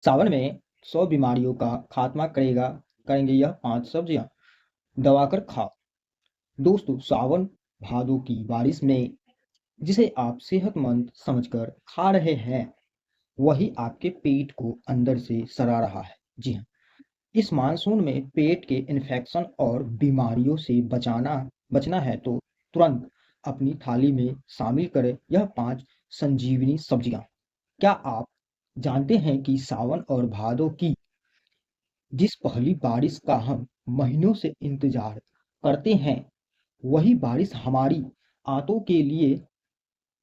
सावन में 100 बीमारियों का खात्मा करेंगे यह 5 सब्जियां दबाकर खाओ। दोस्तों, सावन भादों की बारिश में जिसे आप सेहतमंद समझकर खा रहे हैं, वही आपके पेट को अंदर से सड़ा रहा है। जी हाँ, इस मानसून में पेट के इन्फेक्शन और बीमारियों से बचना है तो तुरंत अपनी थाली में शामिल करें यह 5 संजीवनी सब्जियां। क्या आप जानते हैं कि सावन और भादों की जिस पहली बारिश का हम महीनों से इंतजार करते हैं, वही बारिश हमारी आंतों के लिए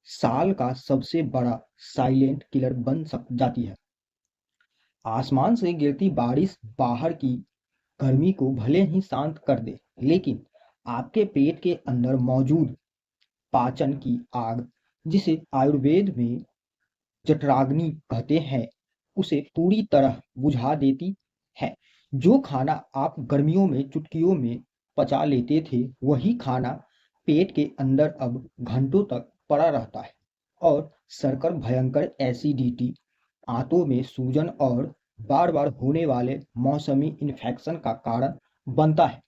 साल का सबसे बड़ा साइलेंट किलर बन सक जाती है। आसमान से गिरती बारिश बाहर की गर्मी को भले ही शांत कर दे, लेकिन आपके पेट के अंदर मौजूद पाचन की आग, जिसे आयुर्वेद में जठराग्नि कहते हैं, उसे पूरी तरह बुझा देती है। जो खाना आप गर्मियों में चुटकियों में पचा लेते थे, वही खाना पेट के अंदर अब घंटों तक पड़ा रहता है और सरकर भयंकर एसिडिटी, आंतों में सूजन और बार बार होने वाले मौसमी इन्फेक्शन का कारण बनता है।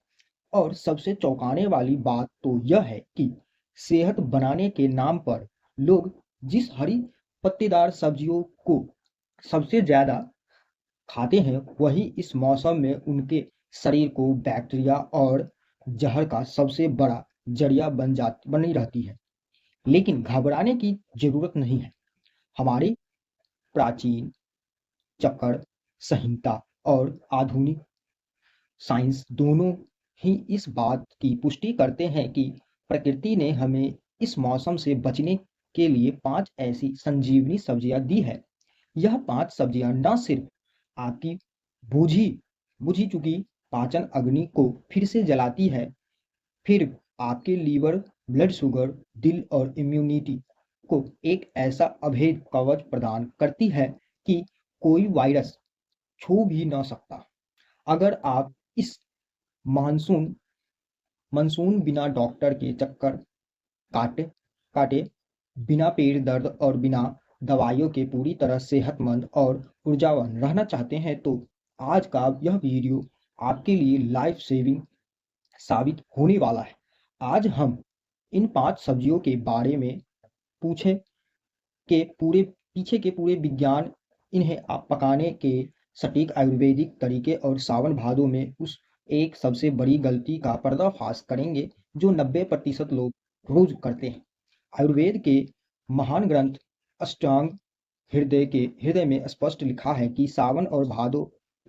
और सबसे चौंकाने वाली बात तो यह है कि सेहत बनाने के नाम पर लोग जिस हरी पत्तेदार सब्जियों को सबसे ज्यादा खाते हैं, वही इस मौसम में उनके शरीर को बैक्टीरिया और जहर का सबसे बड़ा जरिया बनी रहती है। लेकिन घबराने की जरूरत नहीं है। हमारे प्राचीन चक्र संहिता और आधुनिक साइंस दोनों ही इस बात की पुष्टि करते हैं कि प्रकृति ने हमें इस मौसम से बचने के लिए 5 ऐसी संजीवनी सब्जियां दी है। यह 5 सब्जियां न सिर्फ आपकी बुझी बुझी चुकी पाचन अग्नि को फिर से जलाती है, फिर आपके लीवर, ब्लड शुगर, दिल और इम्यूनिटी को एक ऐसा अभेद कवच प्रदान करती है कि कोई वायरस छू भी न सकता। अगर आप इस मानसून मानसून बिना डॉक्टर के चक्कर काटे काटे, बिना पेट दर्द और बिना दवाइयों के पूरी तरह सेहतमंद और ऊर्जावान रहना चाहते हैं, तो आज का यह वीडियो आपके लिए लाइफ सेविंग साबित होने वाला है। आज हम इन 5 सब्जियों के बारे में पूछे के पूरे पीछे के पूरे विज्ञान, इन्हें आप पकाने के सटीक आयुर्वेदिक तरीके और सावन भादों में उस एक सबसे बड़ी गलती का पर्दाफाश करेंगे जो 90% लोग रोज करते हैं। आयुर्वेद के महान ग्रंथ अष्टांग हृदय में स्पष्ट लिखा है कि सावन और भादो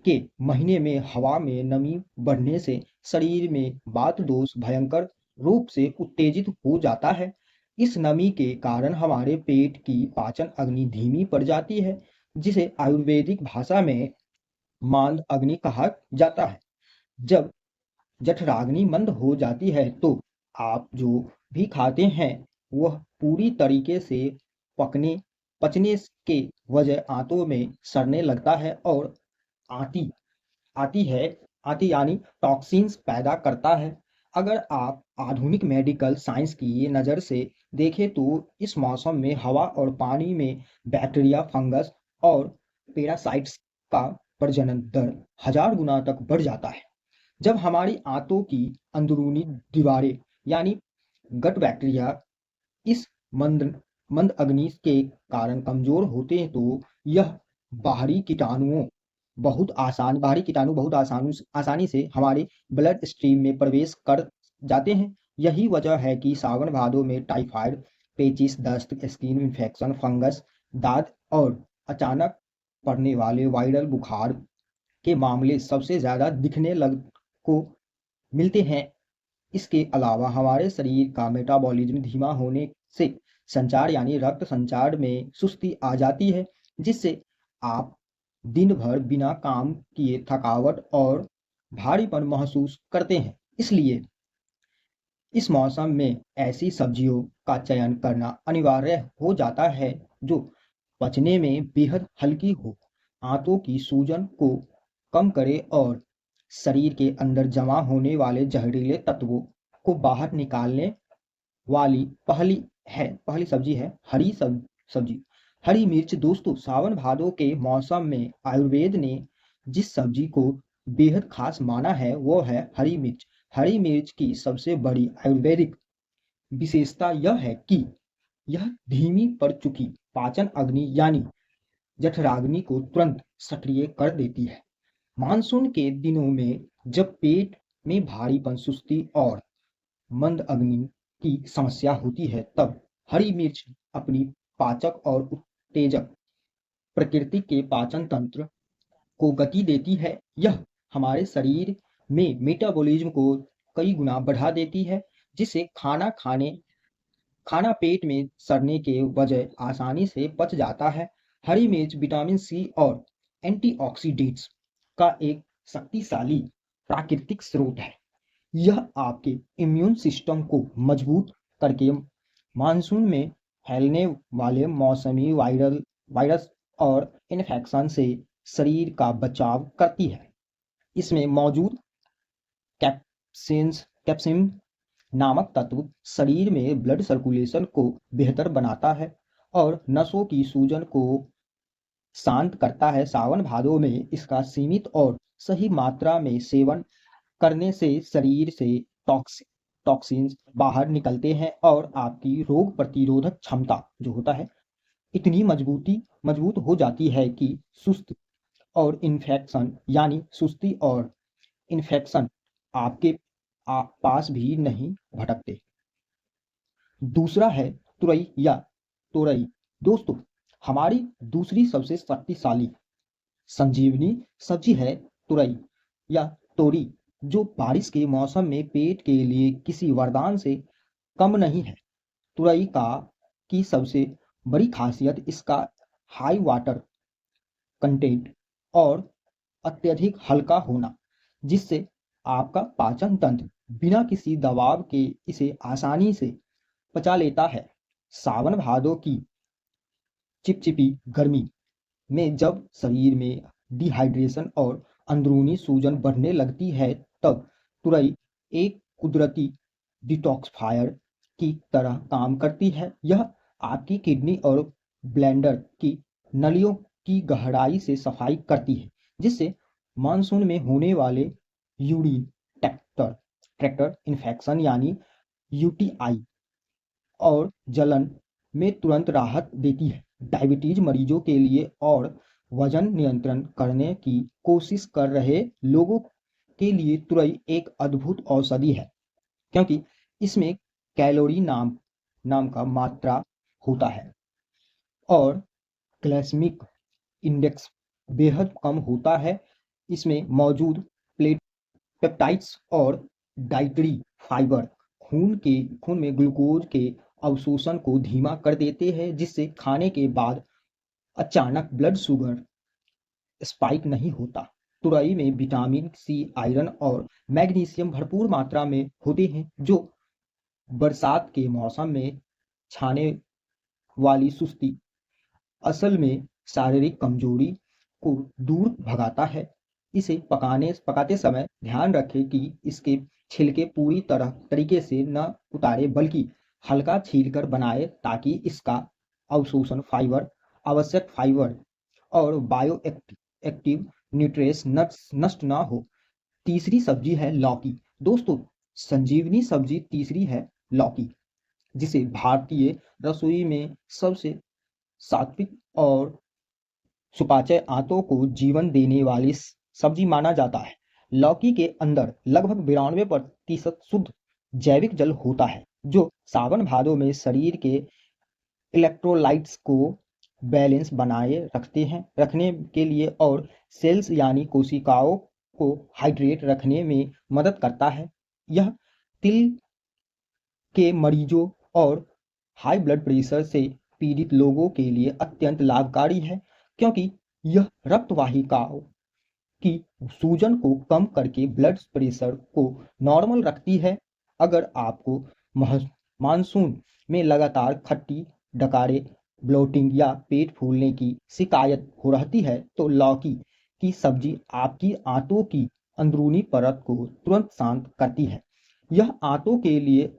के महीने में हवा में नमी बढ़ने से शरीर में वात दोष भयंकर रूप से उत्तेजित हो जाता है। इस नमी के कारण हमारे पेट की पाचन अग्नि धीमी पड़ जाती है, जिसे आयुर्वेदिक भाषा में मांद अग्नि कहा जाता है। जब जठराग्नि मंद हो जाती है, तो आप जो भी खाते हैं वह पूरी तरीके से पकने पचने के वजह आंतों में सड़ने लगता है और आती आती है आती यानी टॉक्सिन्स पैदा करता है। अगर आप आधुनिक मेडिकल साइंस की नज़र से देखें, तो इस मौसम में हवा और पानी में बैक्टीरिया, फंगस और पैरासाइट्स का प्रजनन दर 1000 गुना तक बढ़ जाता है। जब हमारी आंतों की अंदरूनी दीवारें यानी गट बैक्टीरिया इस मंद मंद अग्नि के कारण कमजोर होते हैं, तो यह बाहरी कीटाणु बहुत आसानी से हमारे ब्लड स्ट्रीम में प्रवेश कर जाते हैं। यही वजह है कि सावन भादों में टाइफाइड, पेचिस, दस्त, स्किन इन्फेक्शन, फंगस, दाद और अचानक पड़ने वाले वायरल बुखार के मामले सबसे ज्यादा दिखने लग को मिलते हैं। इसके अलावा हमारे शरीर का मेटाबॉलिज्म धीमा होने से संचार यानी रक्त संचार में सुस्ती आ जाती है, जिससे आप दिन भर बिना काम किए थकावट और भारीपन महसूस करते हैं। इसलिए इस मौसम में ऐसी सब्जियों का चयन करना अनिवार्य हो जाता है जो पचने में बेहद हल्की हो, आंतों की सूजन को कम करे और शरीर के अंदर जमा होने वाले जहरीले तत्वों को बाहर निकालने वाली पहली सब्जी है हरी सब्जी। हरी मिर्च दोस्तों, सावन भादो के मौसम में आयुर्वेद ने जिस सब्जी को बेहद खास माना है वो है हरी मिर्च। हरी मिर्च की सबसे बड़ी आयुर्वेदिक विशेषता यह है कि यह धीमी पड़ चुकी पाचन अग्नि यानी जठराग्नि को तुरंत सक्रिय कर देती है। मानसून के दिनों में जब पेट में भारीपन, सुस्ती और मंद अग्नि की समस्या होती है, तब हरी मिर्च अपनी पाचक और उत्तेजक प्रकृति के पाचन तंत्र को गति देती है। यह हमारे शरीर में मेटाबॉलिज्म को कई गुना बढ़ा देती है, जिससे खाना पेट में सड़ने के बजाय आसानी से पच जाता है। हरी मिर्च विटामिन सी और एंटीऑक्सीडेंट्स का एक शक्तिशाली प्राकृतिक स्रोत है। यह आपके इम्यून सिस्टम को मजबूत करके मानसून में फैलने वाले मौसमी वायरस और इन्फेक्शन से शरीर का बचाव करती है। इसमें मौजूद कैप्सिन नामक तत्व शरीर में ब्लड सर्कुलेशन को बेहतर बनाता है और नसों की सूजन को शांत करता है। सावन भादों में इसका सीमित और सही मात्रा में सेवन करने से शरीर से टॉक्सिन्स बाहर निकलते हैं और आपकी रोग प्रतिरोधक क्षमता जो होता है इतनी मजबूत हो जाती है कि सुस्ती और इन्फेक्शन आपके पास भी नहीं भटकते। दूसरा है तुरई या तोरई। दोस्तों, हमारी दूसरी सबसे शक्तिशाली संजीवनी सब्जी है तुरई या तोरी, जो बारिश के मौसम में पेट के लिए किसी वरदान से कम नहीं है। तुरई की सबसे बड़ी खासियत इसका हाई वाटर कंटेंट और अत्यधिक हल्का होना, जिससे आपका पाचन तंत्र बिना किसी दबाव के इसे आसानी से पचा लेता है। सावन भादों की चिपचिपी गर्मी में जब शरीर में डिहाइड्रेशन और अंदरूनी सूजन बढ़ने लगती है, तब तुरई एक कुदरती डिटॉक्सिफायर की तरह काम करती है। यह आपकी किडनी और ब्लैडर की नलियों की गहराई से सफाई करती है, जिससे मानसून में होने वाले यूरिन ट्रैक्ट इन्फेक्शन यानी यूटीआई और जलन में तुरंत राहत देती है। डायबिटीज मरीजों के लिए और वजन नियंत्रण करने की कोशिश कर रहे लोगों के लिए तुरई एक अद्भुत औषधि है, क्योंकि इसमें कैलोरी नाम का मात्रा होता है और ग्लाइसेमिक इंडेक्स बेहद कम होता है। इसमें मौजूद पेप्टाइड्स और डाइटरी फाइबर खून में ग्लूकोज के अवशोषण को धीमा कर देते हैं, जिससे खाने के बाद अचानक ब्लड शुगर स्पाइक नहीं होता। तुरई में विटामिन सी, आयरन और मैग्नीशियम भरपूर मात्रा में होते हैं, जो बरसात के मौसम में छाने वाली सुस्ती, असल में शारीरिक कमजोरी को दूर भगाता है। इसे पकाते समय ध्यान रखें कि इसके छिलके पूरी तरीके से न उतारें, बल्कि हल्का छीलकर बनाएं, ताकि इसका अवशोषण आवश्यक फाइबर और बायो एक्टिव न्यूट्रिएंट्स नष्ट न हो। तीसरी सब्जी है लौकी। दोस्तों, संजीवनी सब्जी तीसरी है लौकी, जिसे भारतीय रसोई में सबसे सात्विक और सुपाच्य आंतों को जीवन देने वाली सब्जी माना जाता है। लौकी के अंदर लगभग 92% शुद्ध जैविक जल होता है, जो सावन भादों में शरीर के इलेक्ट्रोलाइट्स को बैलेंस बनाए रखने के लिए और सेल्स यानी कोशिकाओं को हाइड्रेट रखने में मदद करता है। यह तिल के मरीजों और हाई ब्लड प्रेशर से पीड़ित लोगों के लिए अत्यंत लाभकारी है, क्योंकि यह रक्त वाहिकाओं की सूजन को कम करके ब्लड प्रेशर को नॉर्मल रखती है। अगर आपको मानसून में लगातार खट्टी डकारे, ब्लोटिंग या पेट फूलने की शिकायत हो रहती है, तो लौकी की सब्जी आपकी आंतों की अंदरूनी परत को तुरंत शांत करती है। यह आंतों के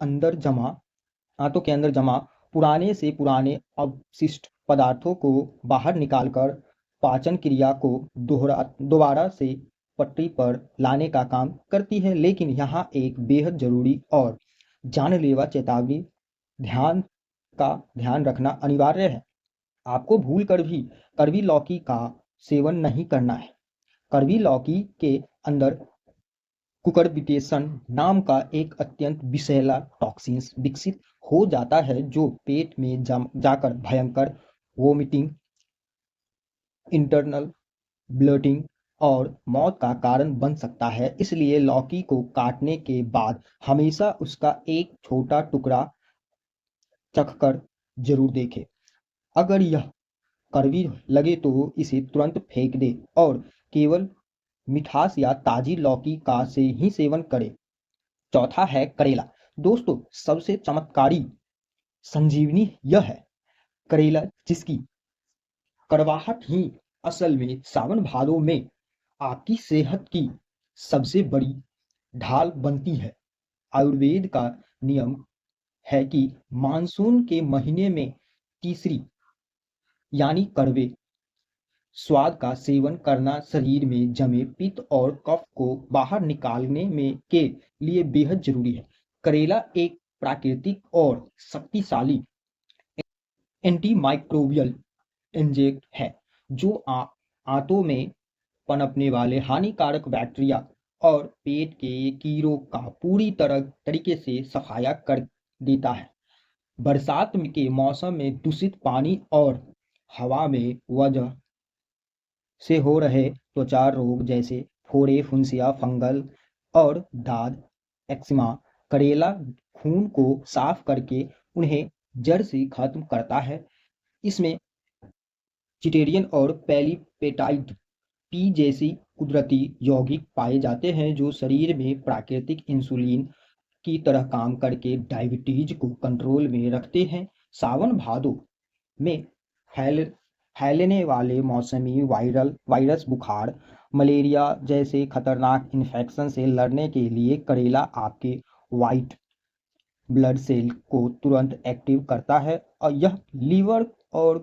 अंदर जमा पुराने से पुराने अवशिष्ट पदार्थों को बाहर निकालकर पाचन क्रिया को दोबारा से पटरी पर लाने का काम करती है। लेकिन यहाँ एक बेहद जरूरी और जानलेवा चेतावनी ध्यान रखना अनिवार्य है। आपको भूल कर भी कड़वी लौकी का सेवन नहीं करना है। कड़वी लौकी के अंदर कुकुरबिटेशन नाम का एक अत्यंत विषैला टॉक्सिन विकसित हो जाता है जो पेट में जाकर भयंकर वोमिटिंग, इंटरनल ब्लीडिंग और मौत का कारण बन सकता है। इसलिए लौकी को काटने के बाद हमेशा उसका एक छोटा टुकड़ा चखकर जरूर देखें। अगर यह कड़वी लगे तो इसे तुरंत फेंक दे और केवल मिठास या ताजी लौकी का से ही सेवन करें। चौथा है करेला। दोस्तों, सबसे चमत्कारी संजीवनी यह है करेला, जिसकी कड़वाहट ही असल में सावन भादों में आपकी सेहत की सबसे बड़ी ढाल बनती है। आयुर्वेद का नियम है कि मानसून के महीने में तीसरी यानी कड़वे स्वाद का सेवन करना शरीर में जमे पित्त और कफ को बाहर निकालने में के लिए बेहद जरूरी है। करेला एक प्राकृतिक और शक्तिशाली एंटीमाइक्रोबियल एजेंट है जो आंतों में पनपने वाले हानिकारक बैक्टीरिया और पेट के कीड़ों का पूरी तरीके से सफाया कर देता है। बरसात के मौसम में दूषित पानी और हवा में वजह से हो रहे त्वचा रोग जैसे फोड़े, फुंसिया, फंगल और दाद, एक्जिमा, करेला खून को साफ करके उन्हें जड़ से खत्म करता है। इसमें चिटेरियन और पेलीपेटाइड पी जैसी कुदरती यौगिक पाए जाते हैं जो शरीर में प्राकृतिक इंसुलिन की तरह काम करके डायबिटीज को कंट्रोल में रखते हैं। सावन भादो में फैलने वाले मौसमी वायरस, बुखार, मलेरिया जैसे खतरनाक इन्फेक्शन से लड़ने के लिए करेला आपके वाइट ब्लड सेल को तुरंत एक्टिव करता है और यह लीवर और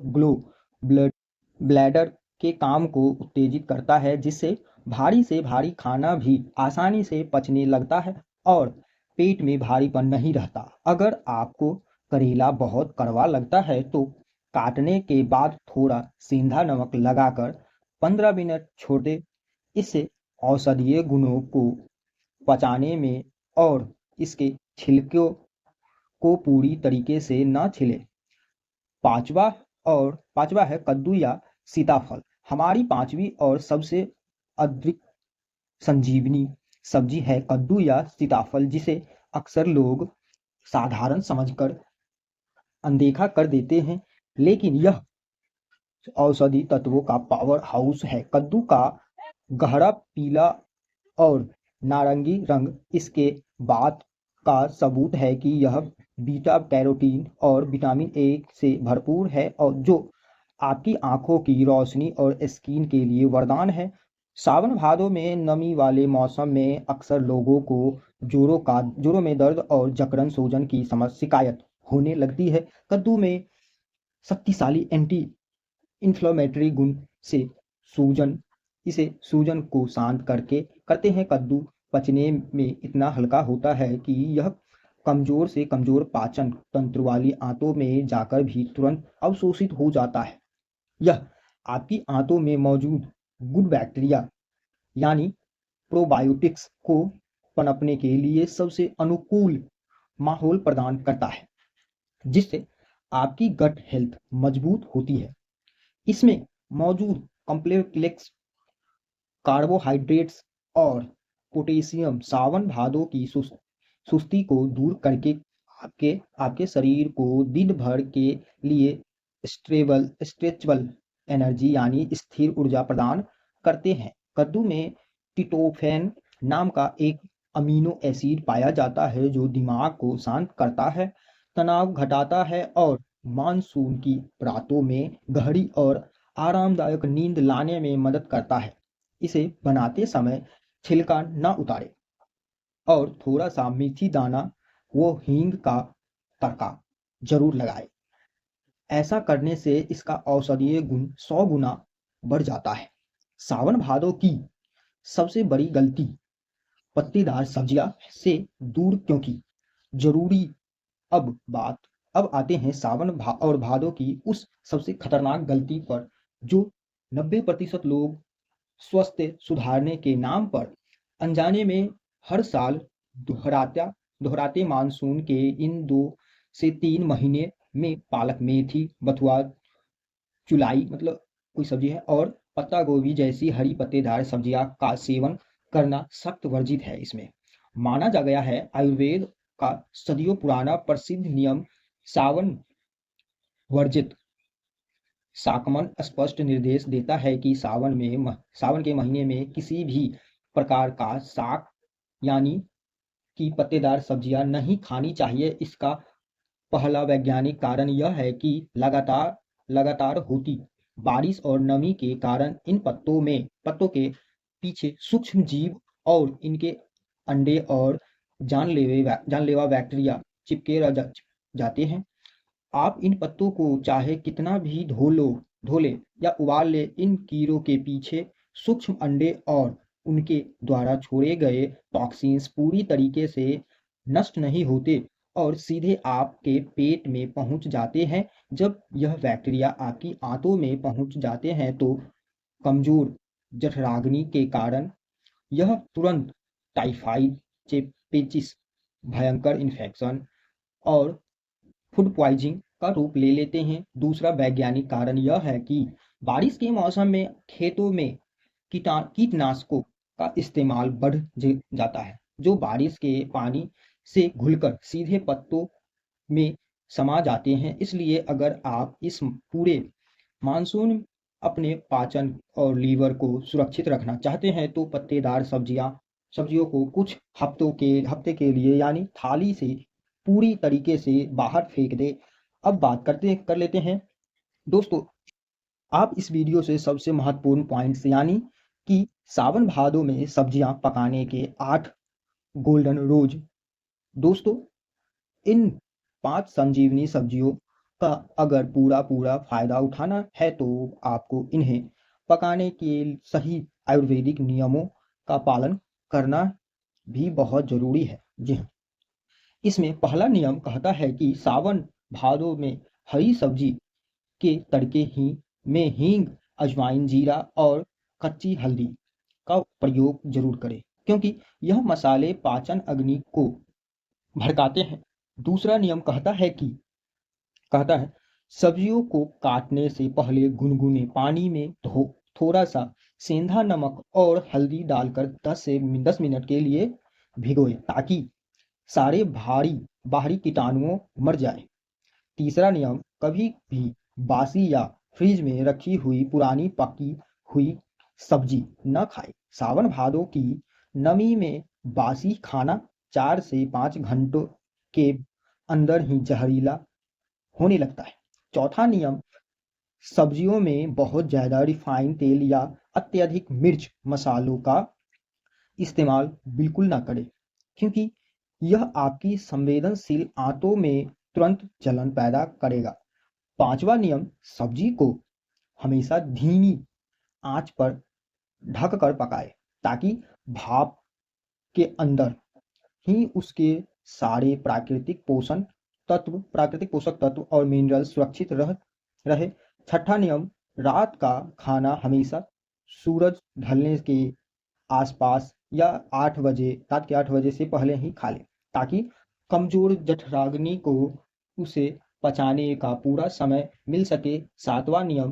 ब्लैडर के काम को उत्तेजित करता है, जिससे भारी से भारी खाना भी आसानी से पचने लगता है और पेट में भारीपन नहीं रहता। अगर आपको करेला बहुत कड़वा लगता है तो काटने के बाद थोड़ा सेंधा नमक लगाकर 15 मिनट छोड़ दें। इससे औषधीय गुणों को पचाने में और इसके छिलकों को पूरी तरीके से न छिले। पांचवा है कद्दू या सीताफल। हमारी पांचवी और सबसे अधिक संजीवनी सब्जी है कद्दू या सीताफल, जिसे अक्सर लोग साधारण समझकर अनदेखा कर देते हैं, लेकिन यह औषधि तत्वों का पावर हाउस है। कद्दू का गहरा पीला और नारंगी रंग इसके बात का सबूत है कि यह बीटा कैरोटीन और विटामिन ए से भरपूर है और जो आपकी आंखों की रोशनी और स्किन के लिए वरदान है। सावन भादों में नमी वाले मौसम में अक्सर लोगों को जोड़ों में दर्द और जकड़न सूजन की शिकायत होने लगती है। कद्दू में शक्तिशाली एंटी इन्फ्लेमेटरी गुण से सूजन को शांत करते हैं। कद्दू पचने में इतना हल्का होता है कि यह कमजोर से कमजोर पाचन तंत्र वाली आंतों में जाकर भी तुरंत अवशोषित हो जाता है। यह आपकी आंतों में मौजूद गुड बैक्टीरिया यानी प्रोबायोटिक्स को पनपने के लिए सबसे अनुकूल माहौल प्रदान करता है, जिससे आपकी गट हेल्थ मजबूत होती है। इसमें मौजूद कॉम्प्लेक्स कार्बोहाइड्रेट्स और पोटेशियम सावन भादों की सुस्ती को दूर करके आपके शरीर को दिन भर के लिए स्ट्रेचबल एनर्जी यानी स्थिर ऊर्जा प्रदान करते हैं। कद्दू में ट्रिप्टोफैन नाम का एक अमीनो एसिड पाया जाता है जो दिमाग को शांत करता है, तनाव घटाता है और मानसून की रातों में गहरी और आरामदायक नींद लाने में मदद करता है। इसे बनाते समय छिलका न उतारें और थोड़ा सा मेथी दाना व हींग का तड़का जरूर लगाएं। ऐसा करने से इसका औषधीय गुण 100 गुना बढ़ जाता है। सावन भादो की सबसे बड़ी गलती पत्तेदार सब्जियां से दूर, क्योंकि जरूरी बात अब आते हैं और भादों की उस सबसे खतरनाक गलती पर जो 90% लोग स्वास्थ्य सुधारने के नाम पर अनजाने में हर साल दोहराते। मानसून के इन 2 से 3 महीने में पालक, मेथी, बथुआ, चुलाई मतलब कोई सब्जी है, और पत्ता गोभी जैसी हरी पत्तेदार सब्जियां का सेवन करना सख्त वर्जित है। इसमें माना जा गया है, आयुर्वेद का सदियों पुराना प्रसिद्ध नियम सावन वर्जित साकमन स्पष्ट निर्देश देता है कि सावन के महीने में किसी भी प्रकार का साग यानी कि पत्तेदार सब्जियां नहीं खानी चाहिए। इसका पहला वैज्ञानिक कारण यह है कि लगातार लगातार होती बारिश और नमी के कारण इन पत्तों के पीछे सूक्ष्म जीव और इनके अंडे और जानलेवा बैक्टीरिया चिपके जाते हैं। आप इन पत्तों को चाहे कितना भी धो ले या उबाल ले, इन कीड़ों के पीछे सूक्ष्म अंडे और उनके द्वारा छोड़े गए टॉक्सिन्स पूरी तरीके से नष्ट नहीं होते और सीधे आपके पेट में पहुंच जाते हैं। जब यह बैक्टीरिया आपकी आंतों में पहुंच जाते हैं तो कमजोर जठराग्नि के कारण यह तुरंत टाइफाइड, चेपेचिस, भयंकर इन्फेक्शन और फूड पॉइजनिंग का रूप ले लेते हैं। दूसरा वैज्ञानिक कारण यह है कि बारिश के मौसम में खेतों में कीटनाशकों का इस्तेमाल बढ़ जाता है, जो बारिश के पानी से घुलकर सीधे पत्तों में समा जाते हैं। इसलिए अगर आप इस पूरे मानसून अपने पाचन और लीवर को सुरक्षित रखना चाहते हैं तो पत्तेदार सब्जियों को कुछ हफ्ते के लिए यानी थाली से पूरी तरीके से बाहर फेंक दे। अब बात कर लेते हैं दोस्तों, आप इस वीडियो से सबसे महत्वपूर्ण पॉइंट्स यानी कि सावन भादों में सब्जियां पकाने के 8 गोल्डन रोज। दोस्तों, इन 5 संजीवनी सब्जियों का अगर पूरा फायदा उठाना है तो आपको इन्हें पकाने के सही आयुर्वेदिक नियमों का पालन करना भी बहुत जरूरी है। जी हाँ, इसमें पहला नियम कहता है कि सावन भादों में हरी सब्जी के तड़के में हींग, अजवाइन, जीरा और कच्ची हल्दी का प्रयोग जरूर करें, क्योंकि यह मसाले पाचन अग्नि को भड़काते हैं। दूसरा नियम कहता है सब्जियों को काटने से पहले गुनगुने पानी में थोड़ा सा सेंधा नमक और हल्दी डालकर 10 मिनट के लिए भिगोए, ताकि सारे बाहरी कीटाणुओं मर जाए। तीसरा नियम, कभी भी बासी या फ्रिज में रखी हुई पुरानी पकी हुई सब्जी न खाए। सावन भादों की नमी में बासी खाना 4 से 5 घंटों के अंदर ही जहरीला होने लगता है। चौथा नियम, सब्जियों में बहुत ज्यादा रिफाइंड तेल या अत्यधिक मिर्च मसालों का इस्तेमाल बिल्कुल ना करें, क्योंकि यह आपकी संवेदनशील आंतों में तुरंत जलन पैदा करेगा। पांचवा नियम, सब्जी को हमेशा धीमी आंच पर ढककर पकाएं, ताकि भाप के अंदर ही उसके सारे प्राकृतिक पोषक तत्व और मिनरल सुरक्षित रहे। छठा नियम, रात का खाना हमेशा सूरज ढलने के आसपास या रात के 8 बजे से पहले ही खा लें, ताकि कमजोर जठराग्नि को उसे पचाने का पूरा समय मिल सके। सातवां नियम,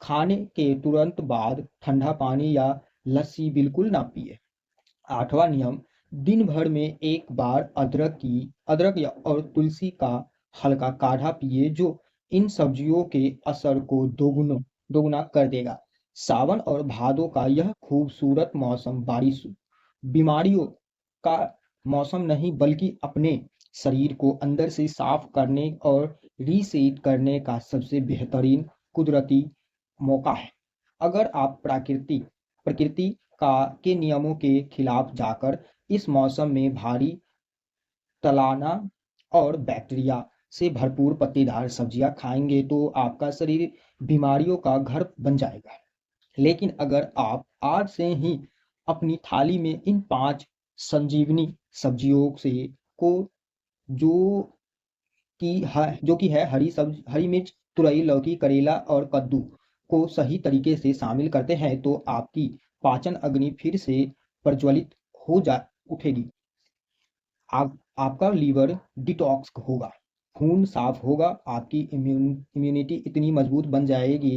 खाने के तुरंत बाद ठंडा पानी या लस्सी बिल्कुल ना पिए। आठवां नियम, दिन भर में एक बार अदरक और तुलसी का हल्का काढ़ा पिए, जो इन सब्जियों के असर को दोगुना कर देगा। सावन और भादों का यह खूबसूरत मौसम बीमारियों का मौसम नहीं, बल्कि अपने शरीर को अंदर से साफ करने और रीसेट करने का सबसे बेहतरीन कुदरती मौका है। अगर आप प्रकृति के नियमों के खिलाफ जाकर इस मौसम में भारी तलाना और बैक्टीरिया से भरपूर पत्तेदार सब्जियां खाएंगे तो आपका शरीर बीमारियों का घर बन जाएगा। लेकिन अगर आप आज से ही अपनी थाली में इन 5 संजीवनी सब्जियों से को जो जो कि है हरी मिर्च, तुरई, लौकी, करेला और कद्दू को सही तरीके से शामिल करते हैं तो आपकी पाचन अग्नि फिर से प्रज्वलित हो जा उठेगी। आपका लीवर डिटॉक्स होगा, खून साफ होगा, आपकी इम्यूनिटी इतनी मजबूत बन जाएगी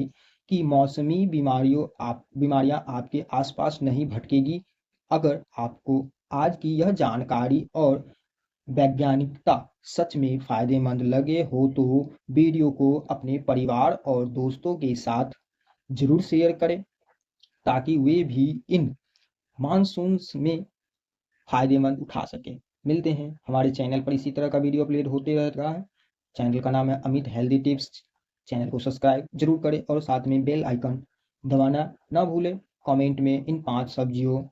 कि मौसमी बीमारियां आपके आसपास नहीं भटकेगी। अगर आपको आज की यह जानकारी और वैज्ञानिकता सच में फायदेमंद लगे हो तो वीडियो को अपने परिवार और दोस्तों के साथ जरूर शेयर करें ताकि वे भी इन मानसून में फायदेमंद उठा सकें। मिलते हैं हमारे चैनल पर, इसी तरह का वीडियो अपलोड होते रहता है। चैनल का नाम है अमित हेल्दी टिप्स। चैनल को सब्सक्राइब जरूर करें और साथ में बेल आइकन दबाना ना भूलें। कमेंट में इन 5 सब्जियों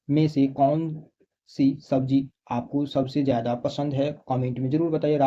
में से कौन सी सब्जी आपको सबसे ज़्यादा पसंद है, कमेंट में ज़रूर बताइए।